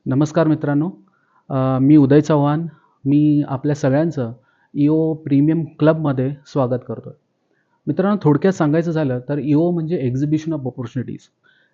नमस्कार मित्रांनो. मी उदय चव्हाण. मी आपल्या सगळ्यांचं ई-ओ प्रीमियम क्लबमध्ये स्वागत करतो आहे. मित्रांनो, थोडक्यात सांगायचं झालं तर ई-ओ म्हणजे एक्झिबिशन ऑफ अपॉर्च्युनिटीज,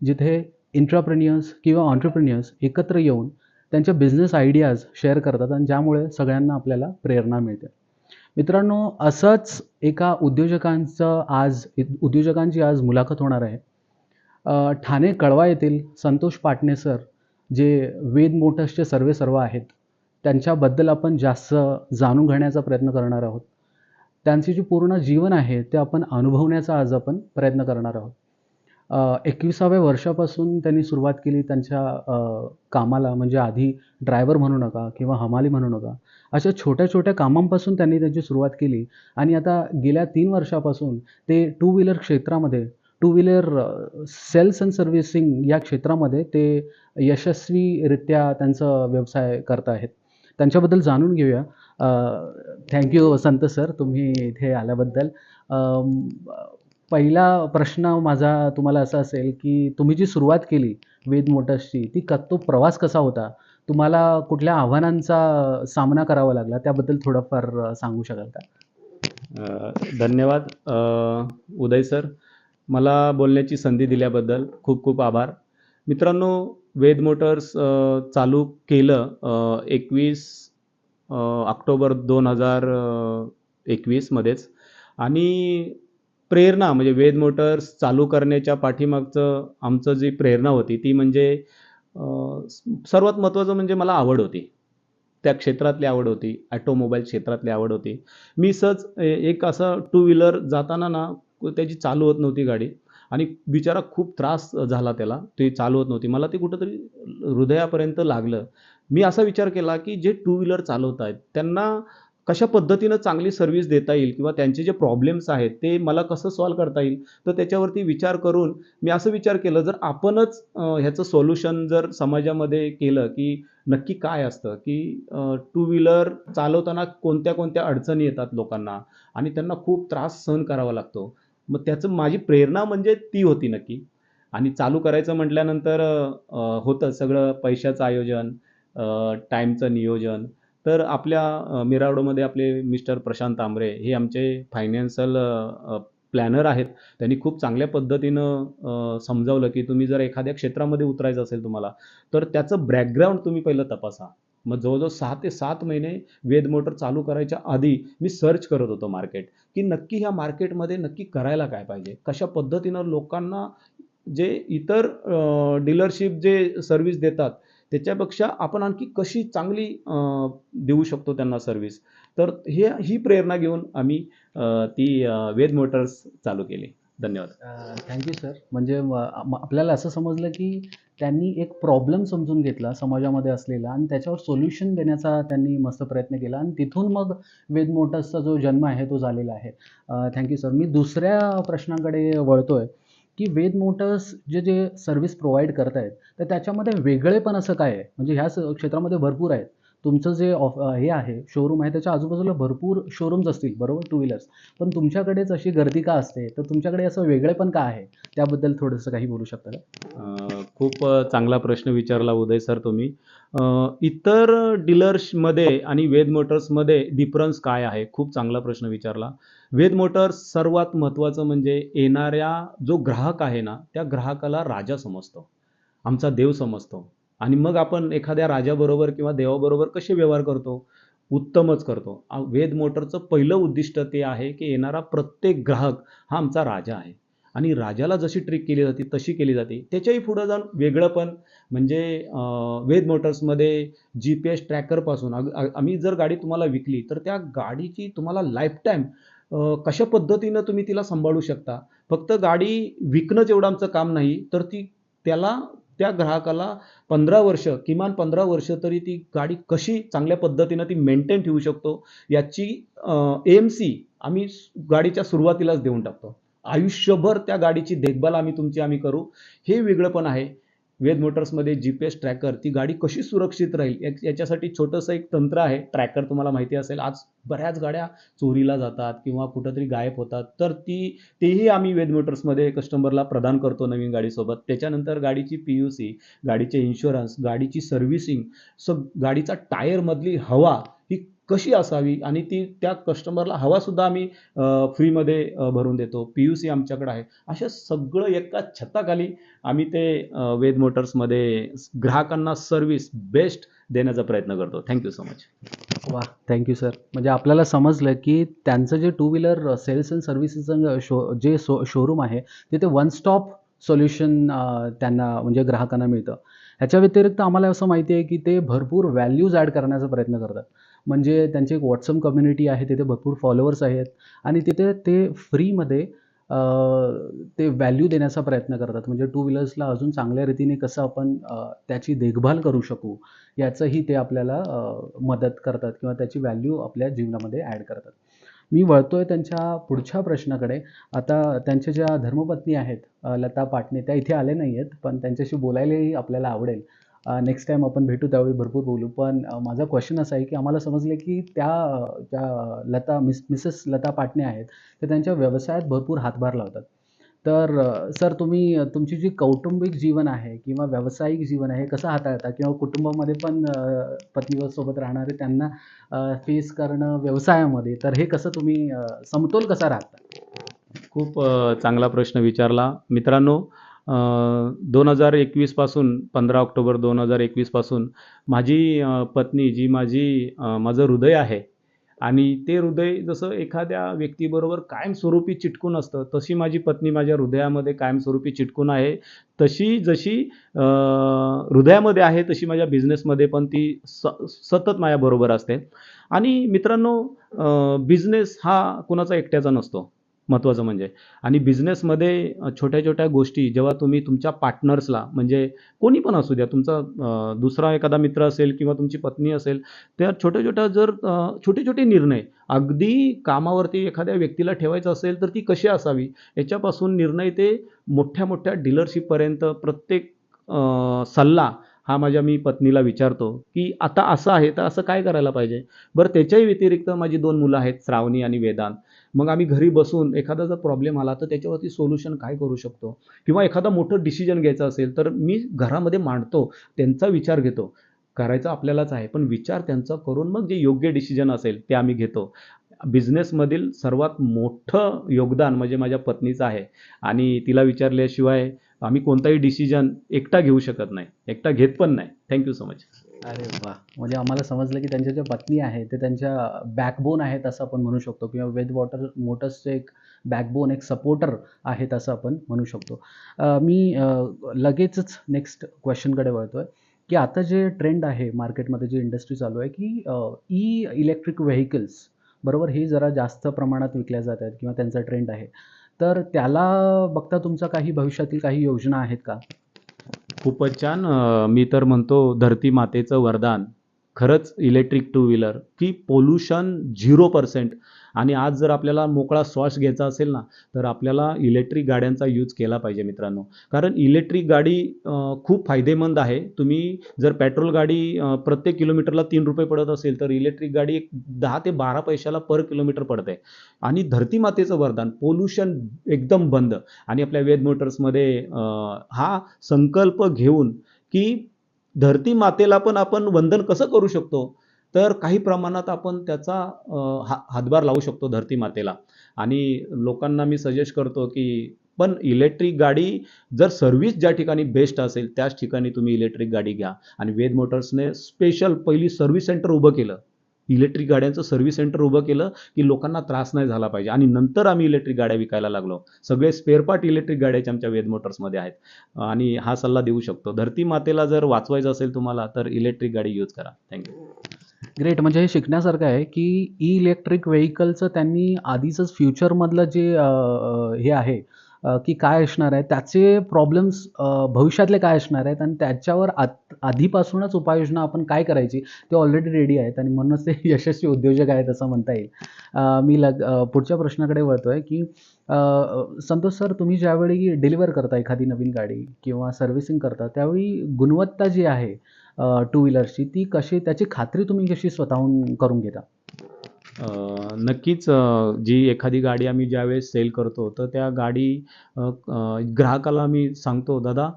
जिथे एंटरप्रेन्युअर्स किंवा एंटरप्रेन्युअर्स एकत्र येऊन त्यांच्या बिझनेस आयडियाज शेअर करतात आणि ज्यामुळे सगळ्यांना आपल्याला प्रेरणा मिळते. मित्रांनो, असंच एका उद्योजकांची आज मुलाखत होणार आहे. ठाणे कळवा येथील संतोष पाटणे सर, जे वेद मोटर्सचे सर्वेसर्वा आहेत, त्यांच्याबद्दल आपण जास्त जाणून घेण्याचा प्रयत्न करणार आहोत. त्यांचे जे पूर्ण जीवन आहे ते आपण अनुभवण्याचा आज आपण प्रयत्न करणार आहोत. 21व्या वर्षापासून त्यांनी सुरुवात केली त्यांच्या कामाला. म्हणजे आधी ड्रायव्हर म्हणू नका किंवा हमाली म्हणू नका, अशा छोट्या-छोट्या कामांपासून त्यांनी त्यांची सुरुवात केली आणि आता गेल्या 3 वर्षापासून ते टू व्हीलर क्षेत्रामध्ये, two wheeler sales and servicing या क्षेत्रामध्ये ते यशस्वीरित्या त्यांचा व्यवसाय करत आहेत. त्यांच्याबद्दल जाणून घेऊया. थँक यू संत सर, तुम्ही इथे आल्याबद्दल. पहिला प्रश्न माझा तुम्हाला असा असेल, की तुम्ही जी सुरुवात केली वेद मोटर्सची, तो प्रवास कसा होता? तुम्हाला कुठल्या आव्हानांचा सामना करावा लागला? त्याबद्दल थोडंफार सांगू शकाल का? धन्यवाद उदय सर. मला बोलण्याची संधी दिल्याबद्दल खूप खूप आभार. मित्रांनो, वेद मोटर्स चालू केलं 21 ऑक्टोबर 2021 मध्येच. आणि प्रेरणा म्हणजे वेद मोटर्स चालू करण्याच्या पाठीमागचं आमचं जी प्रेरणा होती ती म्हणजे सर्वात महत्त्वाचं म्हणजे मला आवड होती. त्या क्षेत्रातली आवड होती. ऑटोमोबाईल क्षेत्रातली आवड होती. मी सहज एक असं टू व्हीलर जाताना ना, त्याची चालू होत नव्हती गाडी आणि बिचारा खूप त्रास झाला त्याला. ती चालू होत नव्हती. मला ती कुठेतरी हृदयापर्यंत लागलं. मी असा विचार केला, की जे टू व्हीलर चालवतायत त्यांना कशा पद्धतीनं चांगली सर्व्हिस देता येईल किंवा त्यांचे जे प्रॉब्लेम्स आहेत ते मला कसं सॉल्व्ह करता येईल. तर त्याच्यावरती विचार करून मी असं विचार केलं, जर आपणच ह्याचं सोल्युशन जर समाजामध्ये केलं, की नक्की काय असतं, की टू व्हीलर चालवताना कोणत्या-कोणत्या अडचणी येतात लोकांना आणि त्यांना खूप त्रास सहन करावा लागतो. मग त्याचं माझी प्रेरणा म्हणजे ती होती नक्की. आणि चालू करायचं म्हटल्यानंतर होतं सगळं पैशाचं आयोजन, टाईमचं नियोजन. तर आपल्या मिरावडोमध्ये आपले मिस्टर प्रशांत तांबरे हे आमचे फायनान्शियल प्लॅनर आहेत. त्यांनी खूप चांगल्या पद्धतीनं समजावलं, की तुम्ही जर एखाद्या क्षेत्रामध्ये उतरायचं असेल तुम्हाला, तर त्याचं बॅकग्राऊंड तुम्ही पहिलं तपासा. मग जवळ-जवळ 6 ते 7 महिने वेद मोटर चालू करायच्या आधी मी सर्च करत होतो मार्केट, की नक्की ह्या मार्केटमध्ये नक्की करायला काय पाहिजे? कशा पद्धतीनं लोकांना जे इतर डीलरशिप जे सर्व्हिस देतात, त्याच्यापेक्षा आपण आणखी कशी चांगली देऊ शकतो त्यांना सर्व्हिस. तर ही प्रेरणा घेऊन आम्ही ती वेद मोटर्स चालू केली. धन्यवाद. Thank you sir. म्हणजे आपल्याला असं समजलं, की त्यांनी एक प्रॉब्लेम समजून घेतला समाजामध्ये असलेला आणि त्याच्यावर सोल्युशन देण्याचा त्यांनी मस्त प्रयत्न केला आणि तिथून मग वेद मोटर्सचा जो जन्म आहे तो झालेला आहे. Thank you sir. मी दुसऱ्या प्रश्नाकडे वळतोय, की वेद मोटर्स जे सर्व्हिस प्रोव्हाईड करतायत, तर त्याच्यामध्ये वेगळेपण असं काय आहे? म्हणजे ह्या क्षेत्रामध्ये भरपूर आहेत. तुमचं जे हे आहे शोरूम आहे त्याच्या आजूबाजूला भरपूर शोरूम्स असतील, बरोबर, टू व्हीलर्स. पण तुमच्याकडेच अशी गर्दी का असते? तर तुमच्याकडे असं वेगळेपण का आहे? त्याबद्दल थोडंसं काही बोलू शकता का? खूप चांगला प्रश्न विचारला उदय सर तुम्ही. इतर डीलर्समध्ये आणि वेद मोटर्समध्ये डिफरन्स काय आहे? खूप चांगला प्रश्न विचारला. वेद मोटर्स सर्वात महत्त्वाचं म्हणजे येणाऱ्या जो ग्राहक आहे ना, त्या ग्राहकाला राजा समजतो. आमचा देव समजतो आणि मग आपण एखाद्या राजाबरोबर किंवा देवाबरोबर कसे व्यवहार करतो? उत्तमच करतो. वेद मोटरचं पहिलं उद्दिष्ट ते आहे, की येणारा प्रत्येक ग्राहक हा आमचा राजा आहे आणि राजाला जशी ट्रीट केली जाते तशी केली जाते. त्याच्याही पुढं जाऊन वेगळंपण म्हणजे वेद मोटर्समध्ये जी-पी-एस ट्रॅकरपासून आम्ही जर गाडी तुम्हाला विकली, तर त्या गाडीची तुम्हाला लाईफटाईम कशा पद्धतीनं तुम्ही तिला सांभाळू शकता. फक्त गाडी विकणंच एवढं आमचं काम नाही, तर त्याला त्या ग्राहकाला 15 वर्ष, किमान 15 वर्ष तरी ती गाडी कशी चांगल्या पद्धतीनं ती मेंटेन ठेवू शकतो, याची एम-सी आम्ही गाडीच्या सुरुवातीलाच देऊन टाकतो. आयुष्यभर त्या गाडीची देखभाल आम्ही करू. हे वेगळंपण आहे. वेद मोटर्समध्ये GPS ट्रॅकर, ती गाडी कशी सुरक्षित राहील याच्यासाठी छोटंसं एक तंत्र आहे. ट्रॅकर तुम्हाला माहिती असेल, आज बऱ्याच गाड्या चोरीला जातात किंवा कुठेतरी गायब होतात. तर तेही आम्ही वेद मोटर्समध्ये कस्टमरला प्रदान करतो नवीन गाडीसोबत. त्याच्यानंतर गाडीची PUC, गाडीचे इन्शुरन्स, गाडीची सर्व्हिसिंग, गाडीचा टायरमधली हवा ही कशी असावी आणि त्या कस्टमरला हवासुद्धा आम्ही फ्रीमध्ये भरून देतो. PUC आमच्याकडे आहे. असं सगळं एका छताखाली आम्ही ते वेद मोटर्समध्ये ग्राहकांना सर्व्हिस बेस्ट देण्याचा प्रयत्न करतो. Thank you so much. वाह! Thank you sir. म्हणजे आपल्याला समजलं की त्यांचं जे टू व्हीलर सेल्स अँड सर्व्हिसेसचं शोरूम आहे, तिथे वन स्टॉप सोल्युशन त्यांना म्हणजे ग्राहकांना मिळतं. ह्याच्या व्यतिरिक्त आम्हाला असं माहिती आहे की ते भरपूर व्हॅल्यूज ॲड करण्याचा प्रयत्न करतात. म्हणजे त्यांची एक WhatsApp कम्युनिटी आहे, तिथे भरपूर फॉलोअर्स आहेत आणि तिथे ते फ्रीमध्ये ते व्हॅल्यू देण्याचा प्रयत्न करतात. म्हणजे टू व्हीलर्सला अजून चांगल्या रीतीने कसं आपण त्याची देखभाल करू शकू, याचंही ते आपल्याला मदत करतात किंवा त्याची व्हॅल्यू आपल्या जीवनामध्ये ॲड करतात. मी वळतोय त्यांच्या पुढच्या प्रश्नाकडे. आता त्यांच्या ज्या धर्मपत्नी आहेत लता पाटणे, त्या इथे आल्या नाही आहेत, पण त्यांच्याशी बोलायलाही आपल्याला आवडेल. नेक्स्ट टाईम आपण भेटू त्यावेळी भरपूर बोलू. पण माझा क्वेश्चन असा आहे की आम्हाला समजले की ज्या मिसेस लता पाटणे आहेत, त्या त्यांच्या व्यवसायात भरपूर हातभार लावतात. तर सर तुम्ही तुमची जी कौटुंबिक जीवन आहे किंवा व्यावसायिक जीवन आहे, हे कसं हाताळता? किंवा कुटुंबामध्ये पण पत्नीसोबत राहणारे त्यांना फेस करणं व्यवसायामध्ये, तर हे कसं तुम्ही समतोल कसा राखता? खूप चांगला प्रश्न विचारला. मित्रांनो, 2021 पासून 15 ऑक्टोबर 2021 पासून माझी पत्नी जी माझं हृदय आहे आणि ते हृदय जसं एखाद्या व्यक्तीबरोबर कायमस्वरूपी चिटकून असतं, तशी माझी पत्नी माझ्या हृदयामध्ये कायमस्वरूपी चिटकून आहे. जशी हृदयामध्ये आहे, तशी माझ्या बिझनेसमध्ये पण ती सतत माझ्याबरोबर असते. आणि मित्रांनो, बिझनेस हा कुणाचा एकट्याचा नसतो, महत्त्वाचं म्हणजे. आणि बिझनेसमध्ये छोट्या-छोट्या गोष्टी जेव्हा तुम्ही तुमच्या पार्टनर्सला, म्हणजे कोणी पण असू द्या, तुमचा दुसरा एखादा मित्र असेल किंवा तुमची पत्नी असेल, त्या छोटे-छोटे निर्णय, अगदी कामावरती एखाद्या व्यक्तीला ठेवायचं असेल, तर ती कशी असावी, याच्यापासून निर्णय ते मोठ्या-मोठ्या डीलरशिपपर्यंत प्रत्येक सल्ला हा मी पत्नीला विचारतो, की आता असं आहे, तर असं काय करायला पाहिजे? बरं, त्याच्याही व्यतिरिक्त माझी 2 मुलं आहेत, श्रावणी आणि वेदांत. मग आम्ही घरी बसून एखादा जर प्रॉब्लेम आला, तर त्याच्यावरती सोल्युशन काय करू शकतो? किंवा एखादा मोठं डिसिजन घ्यायचं असेल, तर मी घरामध्ये मांडतो, त्यांचा विचार घेतो. करायचं आपल्यालाच आहे, पण विचार त्यांचा करून मग जे योग्य डिसिजन असेल, ते आम्ही घेतो. बिझनेसमधील सर्वात मोठं योगदान म्हणजे माझ्या पत्नीचं आहे आणि तिला विचारल्याशिवाय आम्ही कोणताही डिसिजन एकटा घेऊ शकत नाही. एकटा घेत पण नाही. Thank you so much. अरे वाह! म्हणजे आम्हाला समजलं की त्यांच्या ज्या पत्नी आहेत, ते त्यांच्या बॅकबोन आहेत असं आपण म्हणू शकतो किंवा मोटर्सचे एक बॅकबोन, एक सपोर्टर आहेत असं आपण म्हणू शकतो. मी लगेचच नेक्स्ट क्वेश्चनकडे वळतोय, की आता जे ट्रेंड आहे मार्केटमध्ये, जी इंडस्ट्री चालू आहे, की इलेक्ट्रिक व्हेइकल्स बरोबर, हे जरा जास्त प्रमाणात विकल्या जात आहेत किंवा त्यांचा ट्रेंड आहे. तर त्याला बघता तुमचा काही भविष्यातील काही योजना आहेत का? खूपच छान. मी तर म्हणतो धरती मातेचं वरदान. खरंच इलेक्ट्रिक टू व्हीलर की पोल्युशन 0%. आणि आज जर आपल्याला मोकळा श्वास घ्यायचा असेल ना, तर आपल्याला इलेक्ट्रिक गाड्यांचा यूज केला पाहिजे मित्रांनो. कारण इलेक्ट्रिक गाडी खूप फायदेमंद आहे. तुम्ही जर पेट्रोल गाडी प्रत्येक किलोमीटरला ₹3 पडत असेल, तर इलेक्ट्रिक गाडी एक 10 ते 12 पैशाला पर किलोमीटर पडते. आणि धरती मातेचं वरदान, पोल्युशन एकदम बंद. आणि आपल्या वेद मोटर्समध्ये हा संकल्प घेऊन, की धरती मातेला पण आपण वंदन कसं करू शकतो? तर काही प्रमाणात आपण त्याचा हातभार लावू शकतो धरती मातेला. आणि लोकांना मी सजेस्ट करतो, की पण इलेक्ट्रिक गाडी जर सर्व्हिस ज्या ठिकाणी बेस्ट असेल, त्याच ठिकाणी तुम्ही इलेक्ट्रिक गाडी घ्या. आणि वेद मोटर्सने स्पेशल पहिली सर्व्हिस सेंटर उभं केलं. इलेक्ट्रिक गाड्यांचं सर्व्हिस सेंटर उभं केलं, की लोकांना त्रास नाही झाला पाहिजे. आणि नंतर आम्ही इलेक्ट्रिक गाड्या विकायला लागलो. सगळे स्पेअर पार्ट इलेक्ट्रिक गाड्याचे आमच्या वेद मोटर्समध्ये आहेत. आणि हा सल्ला देऊ शकतो. धरती मातेला जर वाचवायचं असेल तुम्हाला, तर इलेक्ट्रिक गाडी यूज करा. Thank you. ग्रेट. म्हणजे हे शिकण्यासारखं आहे, की इलेक्ट्रिक व्हेइकलचं त्यांनी आधीचंच फ्युचरमधलं जे हे आहे की काय असणार आहे, त्याचे प्रॉब्लेम्स भविष्यातले काय असणार आहेत आणि त्याच्यावर आधीपासूनच उपाययोजना आपण काय करायची ते ऑलरेडी रेडी आहेत आणि म्हणूनच ते यशस्वी उद्योजक आहेत असं म्हणता येईल. पुढच्या प्रश्नाकडे वळतोय की संतोष सर, तुम्ही ज्यावेळी डिलिव्हर करता एखादी नवीन गाडी किंवा सर्व्हिसिंग करता, त्यावेळी गुणवत्ता जी आहे टू व्हीलरची, ती कशी, त्याची खात्री तुम्ही कशी स्वतःहून करून घेता? नक्कीच जी एखादी गाडी आम्ही ज्यावेळेस सेल करतो, तर त्या गाडी अ, अ, ग्राहकाला मी सांगतो, "दादा,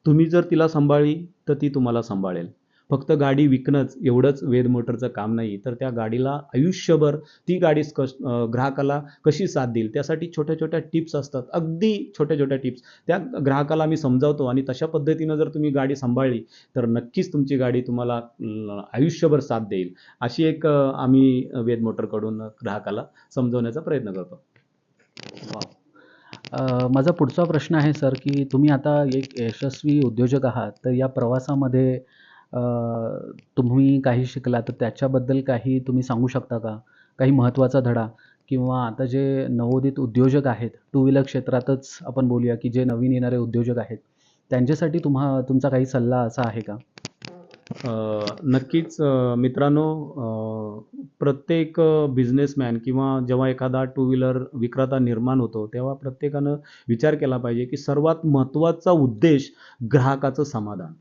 तुम्ही जर तिला सांभाळली, तर ती तुम्हाला सांभाळेल. फक्त गाडी विकणंच एवढंच वेद मोटरचं काम नाही, तर त्या गाडीला आयुष्यभर ती गाडी ग्राहकाला कशी साथ देईल, त्यासाठी छोट्या-छोट्या टिप्स असतात. अगदी छोट्या-छोट्या टिप्स त्या ग्राहकाला आम्ही समजावतो आणि तशा पद्धतीनं जर तुम्ही गाडी सांभाळली, तर नक्कीच तुमची गाडी तुम्हाला आयुष्यभर साथ देईल." अशी एक आम्ही वेद मोटरकडून ग्राहकाला समजवण्याचा प्रयत्न करतो. वाव! माझा पुढचा प्रश्न आहे सर, की तुम्ही आता एक यशस्वी उद्योजक आहात, तर या प्रवासामध्ये अ, तुम्ही काही शिकला, तर त्याच्याबद्दल काही तुम्ही सांगू शकता का? काही महत्त्वाचा धडा किंवा आता जे नवोदित उद्योजक आहेत, टू व्हीलर क्षेत्रातच आपण बोलूया, की जे नवीन येणारे उद्योजक आहेत, त्यांच्यासाठी तुमचा काही सल्ला असा आहे का? नक्कीच मित्रांनो, प्रत्येक बिझनेसमॅन किंवा जेव्हा एखादा टू व्हीलर विक्रेता निर्माण होतो, तेव्हा प्रत्येकानं विचार केला पाहिजे, की सर्वात महत्त्वाचा उद्देश ग्राहकाचं समाधान.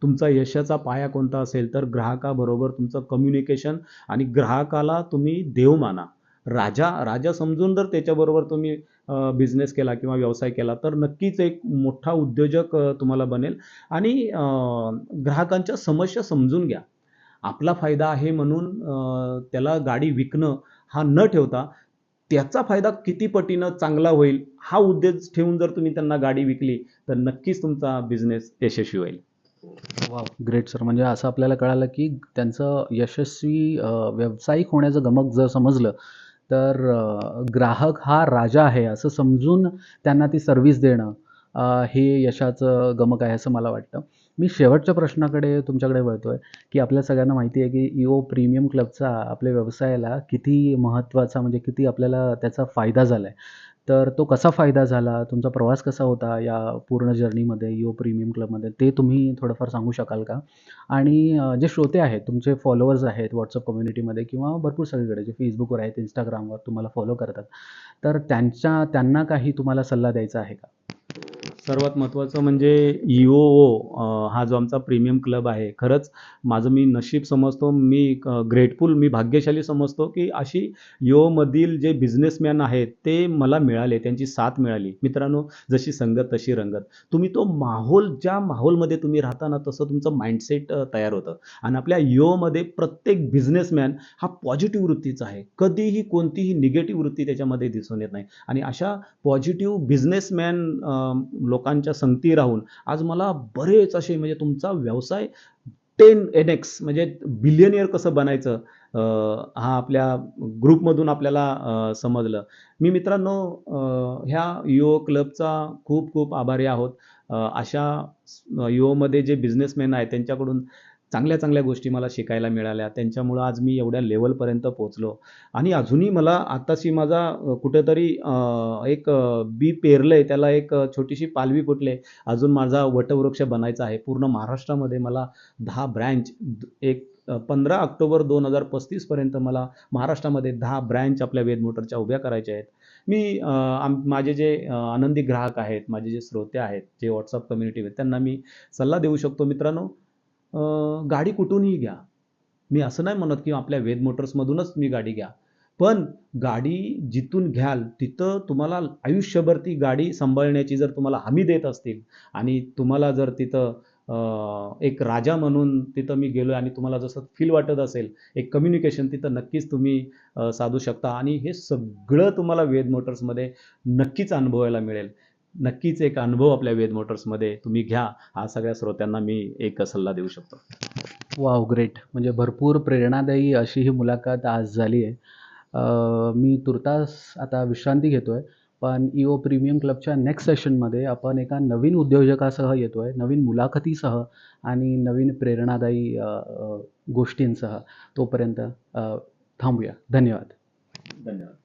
तुमचा यशाचा पाया कोणता असेल, तर ग्राहकाबरोबर तुमचं कम्युनिकेशन आणि ग्राहकाला तुम्ही देव माना. राजा राजा समजून जर त्याच्याबरोबर तुम्ही बिझनेस केला किंवा व्यवसाय केला, तर नक्कीच एक मोठा उद्योजक तुम्हाला बनेल आणि ग्राहकांच्या समस्या समजून घ्या. आपला फायदा आहे म्हणून त्याला गाडी विकणं हा न ठेवता, त्याचा फायदा किती पटीनं चांगला होईल, हा उद्देश ठेवून जर तुम्ही त्यांना गाडी विकली, तर नक्कीच तुमचा बिझनेस यशस्वी होईल. वॉव! Great sir. म्हणजे असं आपल्याला कळालं, की त्यांचं यशस्वी व्यावसायिक होण्याचं गमक जर समजलं, तर ग्राहक हा राजा आहे असं समजून त्यांना ती सर्व्हिस देणं, हे यशाचं गमक आहे असं मला वाटतं. मी शेवटच्या प्रश्नाकडे तुमच्याकडे वळतोय, की आपल्या सगळ्यांना माहिती आहे, की ई-ओ प्रीमियम क्लबचा आपल्या व्यवसायाला किती महत्त्वाचा, म्हणजे किती आपल्याला त्याचा फायदा झाला आहे. तर तो कसा फायदा झाला? तुमचा प्रवास कसा होता या पूर्ण जर्नीमध्ये ई-ओ प्रीमियम क्लबमध्ये? ते तुम्ही थोडंफार सांगू शकाल का? आणि जे श्रोते आहेत, तुमचे फॉलोअर्स आहेत WhatsApp कम्युनिटीमध्ये किंवा भरपूर सगळीकडे जे Facebookवर आहेत, Instagramवर तुम्हाला फॉलो करतात. तर त्यांना काही तुम्हाला सल्ला द्यायचा आहे का? सर्वात महत्त्वाचं म्हणजे ई-ओ-ओ हा जो आमचा प्रीमियम क्लब आहे. खरंच माझं मी नशीब समजतो. ग्रेटफुल, मी भाग्यशाली समजतो, की अशी ई-ओमधील जे बिझनेसमॅन आहेत, ते मला मिळाले. त्यांची साथ मिळाली. मित्रांनो, जशी संगत तशी रंगत. तुम्ही तो माहोल, ज्या माहोलमध्ये तुम्ही राहता ना, तसं तुमचं माइंडसेट तयार होतं. आणि आपल्या ई-ओमध्ये प्रत्येक बिझनेसमॅन हा पॉझिटिव्ह वृत्तीचा आहे. कधीही कोणतीही निगेटिव्ह वृत्ती त्याच्यामध्ये दिसून येत नाही. आणि अशा पॉझिटिव्ह बिझनेसमॅन लोकांच्या संगती राहून आज मला बरेच असे, म्हणजे तुमचा व्यवसाय 10x म्हणजे बिलियनियर कसं बनायचं, हा आपल्या ग्रुपमधून आपल्याला समजलं. मी मित्रांनो, ह्या ई-ओ क्लबचा खूप खूप आभारी आहोत. अशा ई-ओमध्ये जे बिझनेसमॅन आहेत त्यांच्याकडून चांगल्या चांगल्या गोष्टी मला शिकायला मिळाल्या. त्यांच्यामुळं आज मी एवढ्या लेव्हलपर्यंत पोहोचलो आणि अजूनही मला आत्ताशी माझा कुठेतरी एक बी पेरलंय, त्याला एक छोटीशी पालवी फुटली. अजून माझा वटवृक्ष बनायचा आहे. पूर्ण महाराष्ट्रामध्ये मला 10 ब्रँच, 15 ऑक्टोबर 2035 पर्यंत मला महाराष्ट्रामध्ये 10 ब्रँच आपल्या वेद मोटरच्या उभ्या करायच्या आहेत. मी माझे जे आनंदी ग्राहक आहेत, माझे जे श्रोते आहेत, जे WhatsApp कम्युनिटी आहेत, त्यांना मी सल्ला देऊ शकतो, मित्रांनो, गाडी कुठूनही घ्या. मी असं नाही म्हणत, की आपल्या वेद मोटर्समधूनच तुम्ही गाडी घ्या. पण गाडी जिथून घ्याल, तिथं तुम्हाला आयुष्यभर ती गाडी सांभाळण्याची जर तुम्हाला हमी देत असतील आणि तुम्हाला जर तिथं एक राजा म्हणून तिथं मी गेलोय आणि तुम्हाला जसं फील वाटत असेल, एक कम्युनिकेशन तिथं नक्कीच तुम्ही साधू शकता आणि हे सगळं तुम्हाला वेद मोटर्समध्ये नक्कीच अनुभवायला मिळेल. नक्कीच एक अनुभव आपल्या वेद मोटर्समध्ये तुम्ही घ्या, हा सगळ्या श्रोत्यांना मी एक सल्ला देऊ शकतो. वॉव! ग्रेट. म्हणजे भरपूर प्रेरणादायी अशी ही मुलाखत आज झाली आहे. मी तुर्तास आता विश्रांती घेतोय. पण ई-ओ प्रीमियम क्लबच्या नेक्स्ट सेशनमध्ये आपण एका नवीन उद्योजकासह येतोय, नवीन मुलाखतीसह आणि नवीन प्रेरणादायी गोष्टींसह. तोपर्यंत थांबूया. धन्यवाद. धन्यवाद.